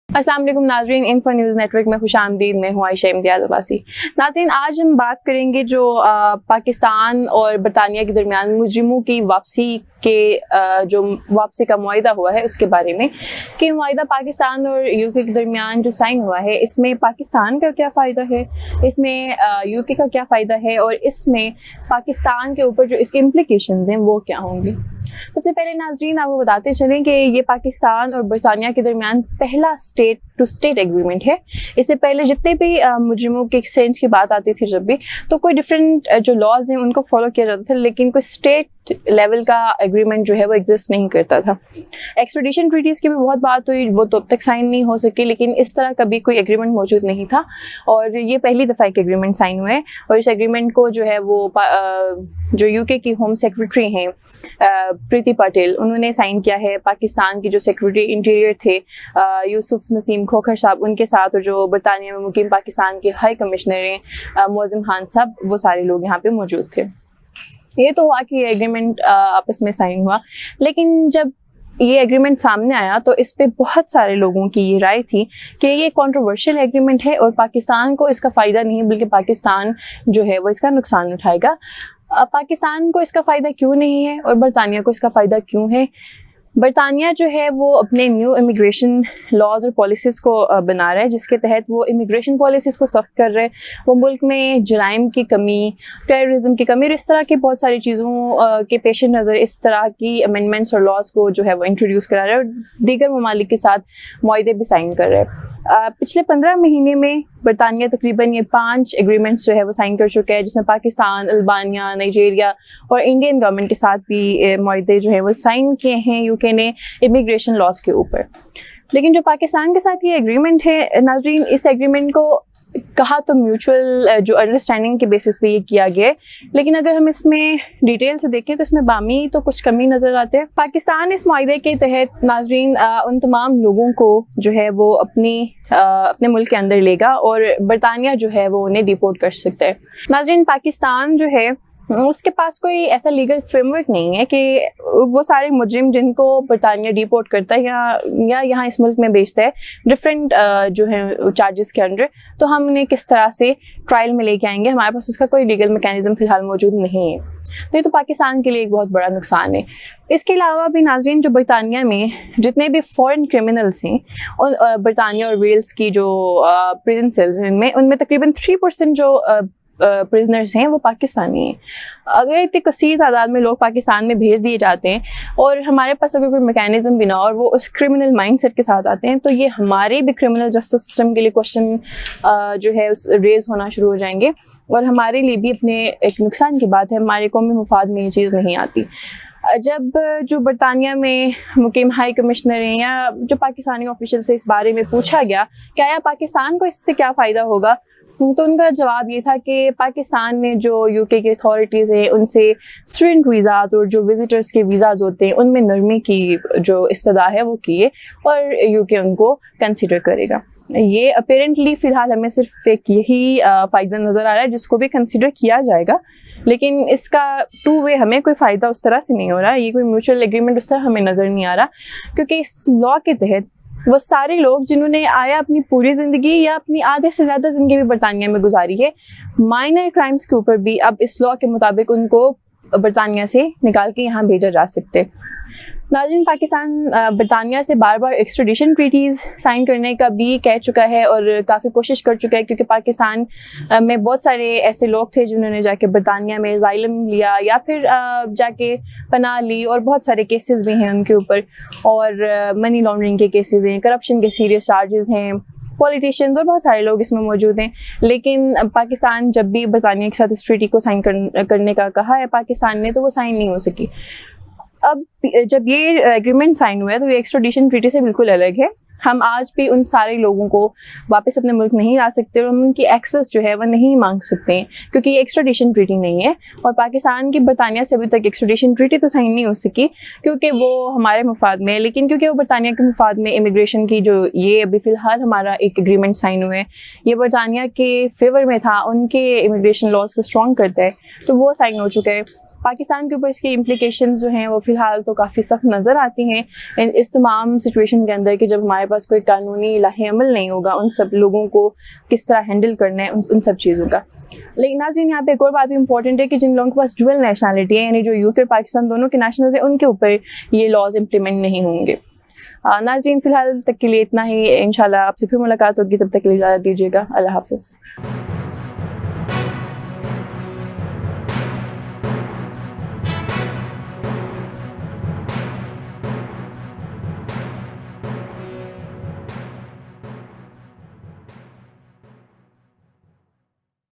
अस्सलाम वालेकुम नाज़रीन, इन्फो न्यूज़ नेटवर्क में खुशामदीद। मैं हूँ आयशा इम्तियाज़ अब्बासी। नाज़रीन, आज हम बात करेंगे जो पाकिस्तान और बरतानिया के दरमियान मुजरिमों की वापसी के जो वापसी का मुआहिदा हुआ है उसके बारे में कि मुआहिदा पाकिस्तान और यूके के दरमियान जो साइन हुआ है, इसमें पाकिस्तान का क्या फ़ायदा है, इसमें यूके का क्या फ़ायदा है और इसमें पाकिस्तान के ऊपर जो इसके इम्प्लिकेशंस हैं वो क्या होंगे। सबसे पहले नाज़रीन आपको बताते चलें कि ये पाकिस्तान और बरतानिया के दरमियान पहला स्टेट टू स्टेट एग्रीमेंट है। इससे पहले जितने भी मुजरिमों के एक्सचेंज की बात आती थी जब भी, तो कोई डिफरेंट जो लॉज हैं उनको फॉलो किया जाता था, लेकिन कोई स्टेट लेवल का एग्रीमेंट जो है वो एग्जिस्ट नहीं करता था। एक्सट्रेडिशन ट्रीटीज़ की भी बहुत बात हुई, वो तो अब तक साइन नहीं हो सकी, लेकिन इस तरह कभी कोई एग्रीमेंट मौजूद नहीं था और ये पहली दफ़ा एक एग्रीमेंट साइन हुआ है। और इस एग्रीमेंट को जो है वो जो यूके की होम सेक्रेटरी हैं प्रीति पटेल, उन्होंने साइन किया है। पाकिस्तान की जो सेक्रेटरी इंटीरियर थे यूसुफ नसीम खोखर साहब, उनके साथ, और जो बरतानिया में मुकीम पाकिस्तान के हाई कमिश्नर हैं मौज़म खान साहब, वो सारे लोग यहाँ पे मौजूद थे। ये तो हुआ कि एग्रीमेंट आपस में साइन हुआ, लेकिन जब ये एग्रीमेंट सामने आया तो इस पे बहुत सारे लोगों की ये राय थी कि ये कंट्रोवर्शियल एग्रीमेंट है और पाकिस्तान को इसका फ़ायदा नहीं बल्कि पाकिस्तान जो है वो इसका नुकसान उठाएगा। पाकिस्तान को इसका फ़ायदा क्यों नहीं है और बरतानिया को इसका फ़ायदा क्यों है? बरतानिया जो है वो अपने न्यू इमिग्रेशन लॉज और पॉलिसीज़ को बना रहा है, जिसके तहत वो इमिग्रेशन पॉलिसीज़ को सख्त कर रहे हैं। वो मुल्क में जराइम की कमी, टेररिज्म की कमी और इस तरह की बहुत सारी चीज़ों के पेश नज़र इस तरह की अमेंडमेंट्स और लॉज को जो है वो इंट्रोड्यूस करा रहा है और दीगर ममालिक के साथ मुआहदे भी साइन कर रहे हैं। पिछले 15 महीने में बरतानिया तकरीबन ये 5 एग्रीमेंट्स जो है वो साइन कर चुका है, जिसमें पाकिस्तान, अल्बानिया, नाइजीरिया और इंडियन गवर्नमेंट के साथ भी मुआहदे जो है वो साइन किए हैं यूके ने इमिग्रेशन लॉज के ऊपर। लेकिन जो पाकिस्तान के साथ ये एग्रीमेंट है नाज़रीन, इस एग्रीमेंट को कहा तो म्यूचुअल जो अंडरस्टैंडिंग के बेसिस पे ये किया गया है, लेकिन अगर हम इसमें डिटेल से देखें तो इसमें बामी तो कुछ कमी नज़र आते हैं। पाकिस्तान इस मुआहदे के तहत नाज़रीन उन तमाम लोगों को जो है वो अपने मुल्क के अंदर लेगा और बरतानिया जो है वो उन्हें डिपोर्ट कर सकता है। नाज़रीन, पाकिस्तान जो है उसके पास कोई ऐसा लीगल फ्रेमवर्क नहीं है कि वो सारे मुजरिम जिनको बरतानिया डिपोर्ट करता है या यहाँ इस मुल्क में बेचता है डिफरेंट जो है चार्जेस के अंडर, तो हम उन्हें किस तरह से ट्रायल में लेके आएंगे। हमारे पास उसका कोई लीगल मैकेनिज्म फ़िलहाल मौजूद नहीं है, तो ये तो पाकिस्तान के लिए एक बहुत बड़ा नुकसान है। इसके अलावा भी नाज़रीन, जो बरतानिया में जितने भी फॉरेन क्रिमिनल्स हैं और बरतानिया और वेल्स की जो प्रिजन सेल्स हैं उनमें तकरीबन 3% जो प्रिजनर्स हैं वो पाकिस्तानी हैं। अगर इतनी कसीर तादाद में लोग पाकिस्तान में भेज दिए जाते हैं और हमारे पास अगर कोई मैकेनिज्म भी ना और वो उस क्रिमिनल माइंडसेट के साथ आते हैं, तो ये हमारे भी क्रिमिनल जस्टिस सिस्टम के लिए क्वेश्चन जो है रेज होना शुरू हो जाएंगे और हमारे लिए भी अपने एक नुकसान की बात है। हमारे कौमी मुफाद में ये चीज़ नहीं आती। जब जो बरतानिया में मुकीम हाई कमिश्नर हैं या जो पाकिस्तानी ऑफिशियल से इस बारे में पूछा गया कि आया पाकिस्तान को इससे क्या फ़ायदा होगा, तो उनका जवाब ये था कि पाकिस्तान ने जो यूके की अथॉरिटीज़ हैं उनसे स्टूडेंट वीज़ात और जो विज़िटर्स के वीज़ाज होते हैं उनमें नरमी की जो इस्तदा है वो किए और यूके उनको कंसिडर करेगा। ये अपेरेंटली फ़िलहाल हमें सिर्फ एक यही फ़ायदा नज़र आ रहा है जिसको भी कंसिडर किया जाएगा, लेकिन इसका टू वे हमें कोई फ़ायदा उस तरह से नहीं हो रहा। ये कोई म्यूचुअल एग्रीमेंट उस तरह हमें नज़र नहीं आ रहा, क्योंकि इस लॉ के तहत वो सारे लोग जिन्होंने आया अपनी पूरी ज़िंदगी या अपनी आधे से ज़्यादा ज़िंदगी भी बरतानिया में गुजारी है, माइनर क्राइम्स के ऊपर भी अब इस लॉ के मुताबिक उनको बरतानिया से निकाल के यहाँ भेजा जा सकते। नाज़रीन, पाकिस्तान बरतानिया से बार बार एक्सट्रेडिशन ट्रीटीज़ साइन करने का भी कह चुका है और काफ़ी कोशिश कर चुका है, क्योंकि पाकिस्तान में बहुत सारे ऐसे लोग थे जिन्होंने जाके बरतानिया में ज़ाइलम लिया या फिर जाके पनाह ली और बहुत सारे केसेस भी हैं उनके ऊपर, और मनी लॉन्ड्रिंग के केसेस हैं, करप्शन के सीरियस चार्जेस हैं, पॉलिटिशियंस और बहुत सारे लोग इसमें मौजूद हैं। लेकिन पाकिस्तान जब भी बरतानिया के साथ इस ट्रीटी को साइन करने का कहा है पाकिस्तान ने, तो वो साइन नहीं हो सकी। अब जब ये एग्रीमेंट साइन हुआ है तो ये एक्सट्रेडिशन ट्रीटी से बिल्कुल अलग है। हम आज भी उन सारे लोगों को वापस अपने मुल्क नहीं ला सकते और हम उनकी एक्सेस जो है वो नहीं मांग सकते हैं, क्योंकि ये एक्सट्रेडिशन ट्रीटी नहीं है और पाकिस्तान की बरतानिया से अभी तक एक्सट्रेडिशन ट्रीटी तो साइन नहीं हो सकी क्योंकि वो हमारे मुफाद में है। लेकिन क्योंकि वो बरतानिया के मुफाद में इमिग्रेशन की जो ये अभी फ़िलहाल हमारा एक एग्रीमेंट साइन हुए हैं, ये बरतानिया के फेवर में था, उनके इमिग्रेशन लॉज को स्ट्रॉन्ग करता है, तो वो साइन हो चुका है। پاکستان کے اوپر اس کی امپلیکیشنز جو ہیں وہ فی الحال تو کافی سخت نظر آتی ہیں اس تمام سچویشن کے اندر کہ جب ہمارے پاس کوئی قانونی لاہ عمل نہیں ہوگا ان سب لوگوں کو کس طرح ہینڈل کرنا ہے ان سب چیزوں کا. لیکن ناظرین یہاں پہ ایک اور بات بھی امپورٹنٹ ہے کہ جن لوگوں کے پاس ڈوئل نیشنلٹی ہے یعنی جو UK اور پاکستان دونوں کے نیشنلز ہیں ان کے اوپر یہ لاز امپلیمنٹ نہیں ہوں گے. ناظرین فی الحال تک کے لیے اتنا ہی. انشاءاللہ آپ سے پھر ملاقات ہوگی, تب تک کے لیے اجازت دیجیے گا. اللہ حافظ.